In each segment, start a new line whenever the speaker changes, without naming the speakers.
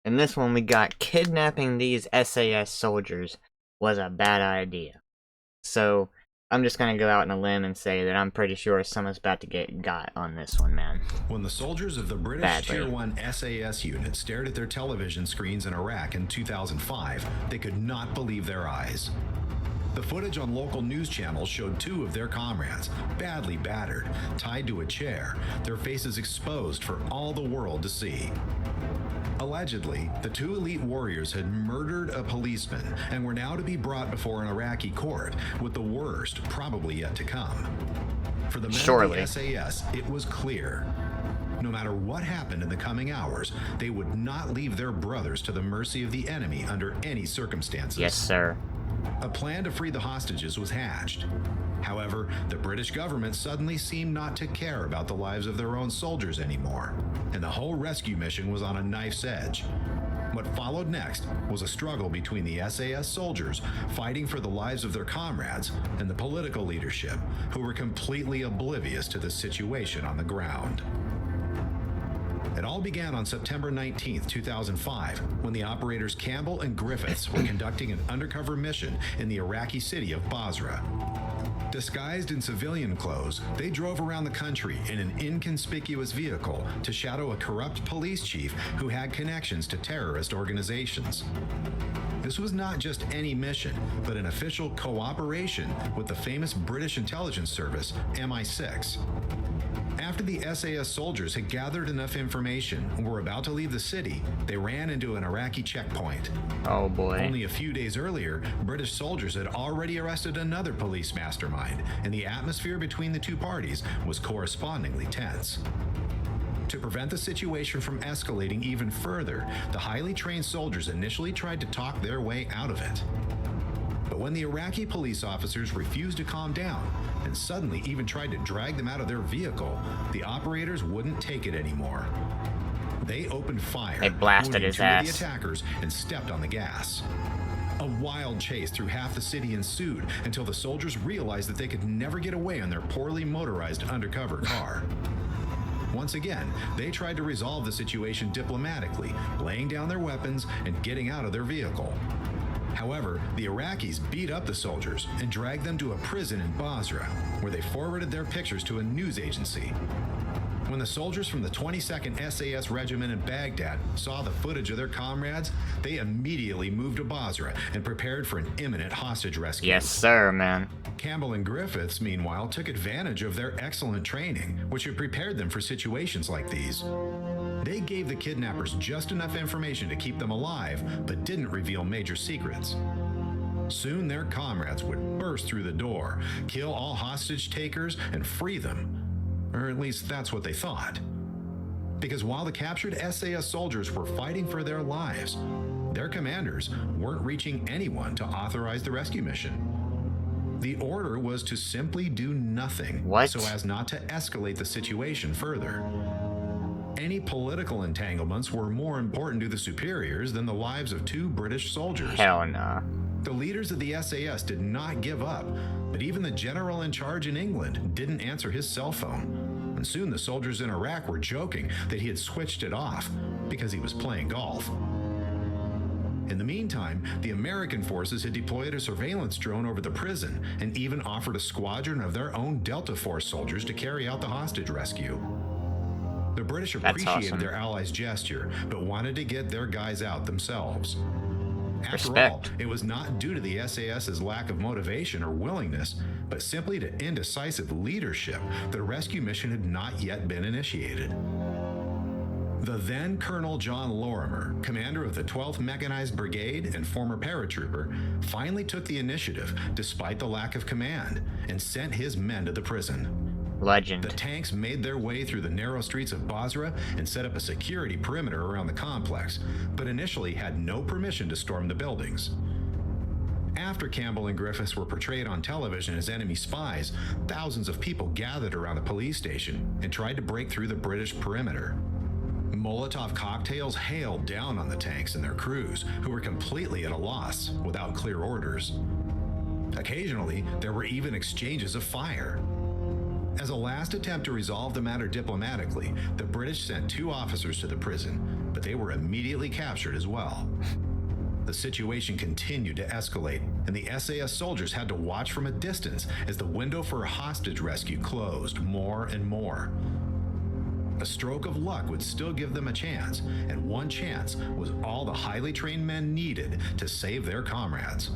In this one, we got kidnapping these SAS soldiers was a bad idea. So, I'm just gonna go out on a limb and say that I'm pretty sure someone's about to get got on this one, man.
When the soldiers of the British
Badly.
Tier 1 SAS unit stared at their television screens in Iraq in 2005, they could not believe their eyes. The footage on local news channels showed two of their comrades, badly battered, tied to a chair, their faces exposed for all the world to see. Allegedly, the two elite warriors had murdered a policeman and were now to be brought before an Iraqi court, with the worst probably yet to come. For the men of the SAS, it was clear. No matter what happened in the coming hours, they would not leave their brothers to the mercy of the enemy under any circumstances.
Yes, sir.
A plan to free the hostages was hatched. However, the British government suddenly seemed not to care about the lives of their own soldiers anymore, and the whole rescue mission was on a knife's edge. What followed next was a struggle between the SAS soldiers fighting for the lives of their comrades and the political leadership, who were completely oblivious to the situation on the ground. It all began on September 19, 2005, when the operators Campbell and Griffiths were conducting an undercover mission in the Iraqi city of Basra. Disguised in civilian clothes, they drove around the country in an inconspicuous vehicle to shadow a corrupt police chief who had connections to terrorist organizations. This was not just any mission, but an official cooperation with the famous British intelligence service, MI6. After the SAS soldiers had gathered enough information and were about to leave the city, they ran into an Iraqi checkpoint.
Oh boy.
Only a few days earlier, British soldiers had already arrested another police mastermind, and the atmosphere between the two parties was correspondingly tense. To prevent the situation from escalating even further, the highly trained soldiers initially tried to talk their way out of it. But when the Iraqi police officers refused to calm down and suddenly even tried to drag them out of their vehicle, the operators wouldn't take it anymore. They opened fire,
They blasted
wounding
his
two of
ass.
the attackers and stepped on the gas. A wild chase through half the city ensued until the soldiers realized that they could never get away on their poorly motorized undercover car. Once again, they tried to resolve the situation diplomatically, laying down their weapons and getting out of their vehicle. However, the Iraqis beat up the soldiers and dragged them to a prison in Basra, where they forwarded their pictures to a news agency. When the soldiers from the 22nd SAS Regiment in Baghdad saw the footage of their comrades, they immediately moved to Basra and prepared for an imminent hostage rescue.
Yes, sir, man.
Campbell and Griffiths, meanwhile, took advantage of their excellent training, which had prepared them for situations like these. They gave the kidnappers just enough information to keep them alive, but didn't reveal major secrets. Soon their comrades would burst through the door, kill all hostage takers, and free them. Or at least that's what they thought. Because while the captured SAS soldiers were fighting for their lives, their commanders weren't reaching anyone to authorize the rescue mission. The order was to simply do nothing so as not to escalate the situation further. Any political entanglements were more important to the superiors than the lives of two British soldiers.
Hell nah.
The leaders of the SAS did not give up, but even the general in charge in England didn't answer his cell phone. And soon the soldiers in Iraq were joking that he had switched it off because he was playing golf. In the meantime, the American forces had deployed a surveillance drone over the prison and even offered a squadron of their own Delta Force soldiers to carry out the hostage rescue. The British appreciated their allies' gesture, but wanted to get their guys out themselves. After all, it was not due to the SAS's lack of motivation or willingness, but simply to indecisive leadership that a rescue mission had not yet been initiated. The then Colonel John Lorimer, commander of the 12th Mechanized Brigade and former paratrooper, finally took the initiative despite the lack of command and sent his men to the prison.
Legend.
The tanks made their way through the narrow streets of Basra and set up a security perimeter around the complex, but initially had no permission to storm the buildings. After Campbell and Griffiths were portrayed on television as enemy spies, thousands of people gathered around the police station and tried to break through the British perimeter. Molotov cocktails hailed down on the tanks and their crews, who were completely at a loss without clear orders. Occasionally, there were even exchanges of fire. As a last attempt to resolve the matter diplomatically, the British sent two officers to the prison, but they were immediately captured as well. The situation continued to escalate, and the SAS soldiers had to watch from a distance as the window for a hostage rescue closed more and more. A stroke of luck would still give them a chance, and one chance was all the highly trained men needed to save their comrades.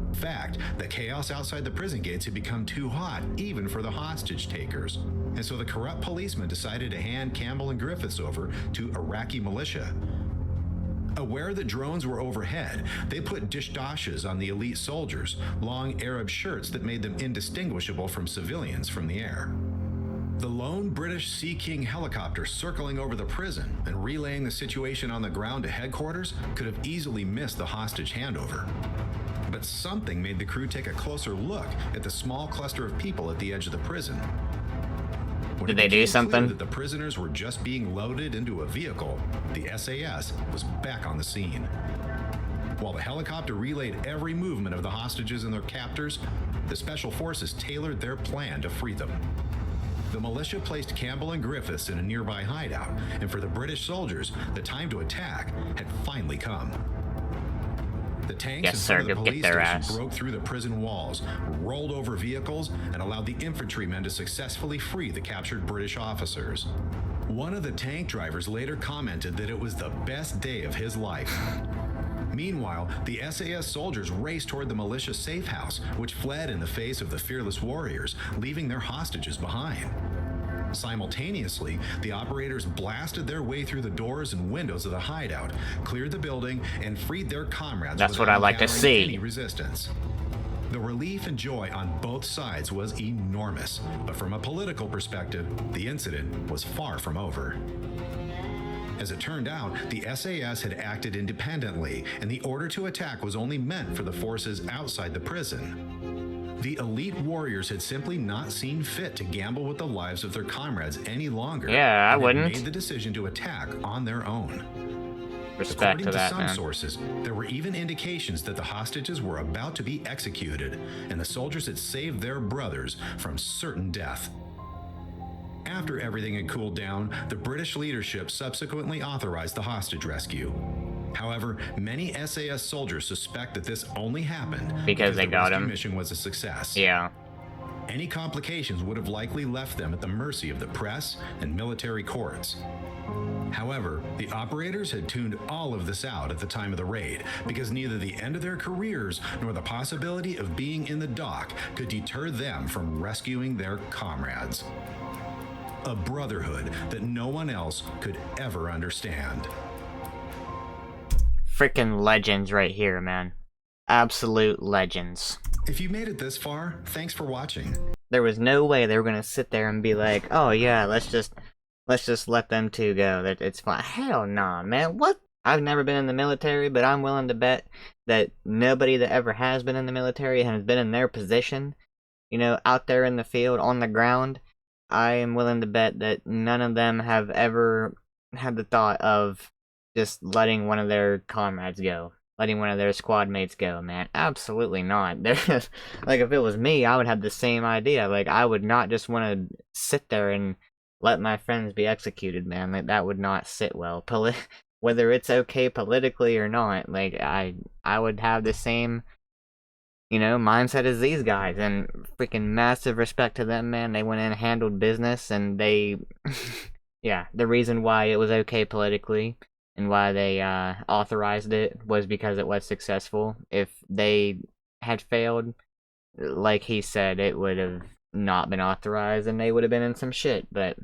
In fact, the chaos outside the prison gates had become too hot even for the hostage takers, and so the corrupt policemen decided to hand Campbell and Griffiths over to Iraqi militia. Aware that drones were overhead, they put dishdashes on the elite soldiers, long Arab shirts that made them indistinguishable from civilians from the air. The lone British Sea King helicopter circling over the prison and relaying the situation on the ground to headquarters could have easily missed the hostage handover. But something made the crew take a closer look at the small cluster of people at the edge of the prison. When
Did
it
they do
became
something?
clear that the prisoners were just being loaded into a vehicle, the SAS was back on the scene. While the helicopter relayed every movement of the hostages and their captors, the special forces tailored their plan to free them. The militia placed Campbell and Griffiths in a nearby hideout, and for the British soldiers, the time to attack had finally come. The tanks
Yes,
in
sir,
front of the
go get
police
their
station
ass.
broke through the prison walls, rolled over vehicles, and allowed the infantrymen to successfully free the captured British officers. One of the tank drivers later commented that it was the best day of his life. Meanwhile, the SAS soldiers raced toward the militia safe house, which fled in the face of the fearless warriors, leaving their hostages behind. Simultaneously, the operators blasted their way through the doors and windows of the hideout, cleared the building, and freed their comrades
That's what
without
I like to
encountering
see.
any resistance. The relief and joy on both sides was enormous, but from a political perspective, the incident was far from over. As it turned out, the SAS had acted independently, and the order to attack was only meant for the forces outside the prison. The elite warriors had simply not seen fit to gamble with the lives of their comrades any longer.
Yeah, I
and had
wouldn't.
made the decision to attack on their own.
Respect
According
to that,
some
man.
sources, there were even indications that the hostages were about to be executed, and the soldiers had saved their brothers from certain death. After everything had cooled down, the British leadership subsequently authorized the hostage rescue. However, many SAS soldiers suspect that this only happened
Because they
the
got
rescue
him.
mission was a success.
Yeah.
Any complications would have likely left them at the mercy of the press and military courts. However, the operators had tuned all of this out at the time of the raid, because neither the end of their careers nor the possibility of being in the dock could deter them from rescuing their comrades. A brotherhood that no one else could ever understand.
Freaking legends right here, man. Absolute legends.
If you made it this far, thanks for watching.
There was no way they were gonna sit there and be like, oh yeah, let's just let them two go. That it's fine. Hell nah, man. What? I've never been in the military, but I'm willing to bet that nobody that ever has been in the military has been in their position, you know, out there in the field, on the ground. I am willing to bet that none of them have ever had the thought of just letting one of their comrades go. Letting one of their squad mates go, man. Absolutely not. There's, like, if it was me, I would have the same idea. Like, I would not just want to sit there and let my friends be executed, man. Like, that would not sit well. Whether it's okay politically or not, like, I would have the same, you know, mindset as these guys. And freaking massive respect to them, man. They went in and handled business, and they... yeah, the reason why it was okay politically and why they authorized it was because it was successful. If they had failed, like he said, it would have not been authorized and they would have been in some shit. But,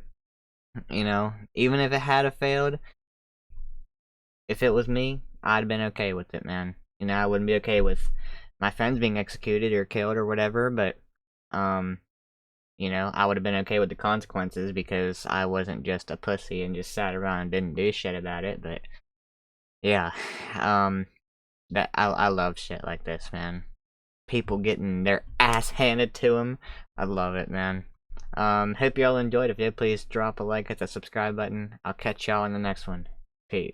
you know, even if it had have failed, if it was me, I'd have been okay with it, man. You know, I wouldn't be okay with my friends being executed or killed or whatever, but, you know, I would have been okay with the consequences because I wasn't just a pussy and just sat around and didn't do shit about it. But yeah, that I love shit like this, man. People getting their ass handed to them. I love it, man. Hope y'all enjoyed. If you did, please drop a like, hit the subscribe button. I'll catch y'all in the next one. Peace.